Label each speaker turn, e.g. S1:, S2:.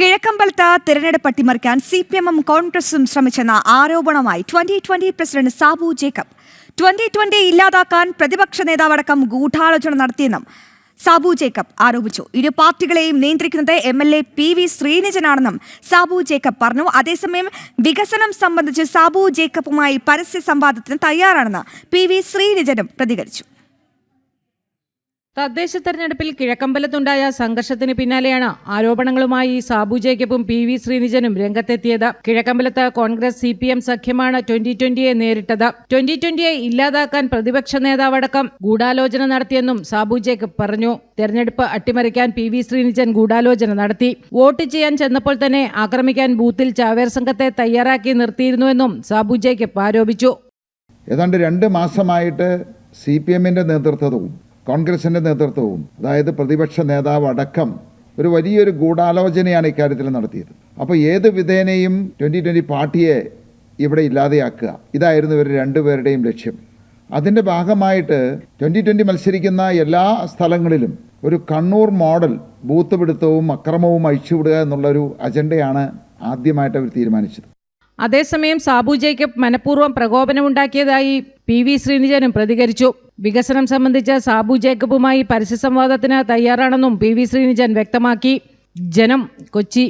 S1: കിഴക്കമ്പലത്ത് തിരഞ്ഞെടുപ്പ് അട്ടിമറിക്കാൻ CPM-ഉം കോൺഗ്രസും ശ്രമിച്ചെന്ന ആരോപണമായി 2020 പ്രസിഡന്റ് സാബു ജേക്കബ്. 2020 ഇല്ലാതാക്കാൻ പ്രതിപക്ഷ നേതാവടക്കം ഗൂഢാലോചന നടത്തിയെന്നും സാബു ജേക്കബ് ആരോപിച്ചു. ഇരു പാർട്ടികളെയും നിയന്ത്രിക്കുന്നത് MLA PV ശ്രീനിജനാണെന്നും സാബു ജേക്കബ് പറഞ്ഞു. അതേസമയം വികസനം സംബന്ധിച്ച് സാബു ജേക്കബുമായി പരസ്യ സംവാദത്തിന് തയ്യാറാണെന്ന് PV ശ്രീനിജനും പ്രതികരിച്ചു.
S2: തദ്ദേശ തെരഞ്ഞെടുപ്പിൽ കിഴക്കമ്പലത്തുണ്ടായ സംഘർഷത്തിന് പിന്നാലെയാണ് ആരോപണങ്ങളുമായി സാബു ജേക്കബും PV ശ്രീനിജനും രംഗത്തെത്തിയത്. കിഴക്കമ്പലത്ത് കോൺഗ്രസ് CPM സഖ്യമാണ് 2020യെ നേരിട്ടത്. 2020യെ ഇല്ലാതാക്കാൻ പ്രതിപക്ഷ നേതാവടക്കം ഗൂഢാലോചന നടത്തിയെന്നും സാബു ജേക്കബ് പറഞ്ഞു. തെരഞ്ഞെടുപ്പ് അട്ടിമറിക്കാൻ PV ശ്രീനിജൻ ഗൂഢാലോചന നടത്തി. വോട്ട് ചെയ്യാൻ ചെന്നപ്പോൾ തന്നെ ആക്രമിക്കാൻ ബൂത്തിൽ ചാവേർ സംഘത്തെ തയ്യാറാക്കി നിർത്തിയിരുന്നുവെന്നും സാബു ജേക്കബ് ആരോപിച്ചു.
S3: ഏതാണ്ട് 2 മാസമായിട്ട് CPM-ന്റെ നേതൃത്വവും കോൺഗ്രസിൻ്റെ നേതൃത്വവും, അതായത് പ്രതിപക്ഷ നേതാവ് അടക്കം ഒരു വലിയൊരു ഗൂഢാലോചനയാണ് ഇക്കാര്യത്തിൽ നടത്തിയത്. അപ്പോൾ ഏത് വിധേനയും 2020 പാർട്ടിയെ ഇവിടെ ഇല്ലാതെയാക്കുക, ഇതായിരുന്നു ഇവർ രണ്ടുപേരുടെയും ലക്ഷ്യം. അതിൻ്റെ ഭാഗമായിട്ട് 2020 മത്സരിക്കുന്ന എല്ലാ സ്ഥലങ്ങളിലും ഒരു കണ്ണൂർ മോഡൽ ബൂത്ത് പിടുത്തവും അക്രമവും അഴിച്ചുവിടുക എന്നുള്ളൊരു അജണ്ടയാണ് ആദ്യമായിട്ട് അവർ തീരുമാനിച്ചത്.
S2: അതേസമയം സാബു ജേക്കബ് മനഃപൂർവ്വം പ്രകോപനമുണ്ടാക്കിയതായി PV ശ്രീനിജനും പ്രതികരിച്ചു. വികസനം സംബന്ധിച്ച് സാബു ജേക്കബുമായി പരസ്യ സംവാദത്തിന് തയ്യാറാണെന്നും PV ശ്രീനിജൻ വ്യക്തമാക്കി. ജനം, കൊച്ചി.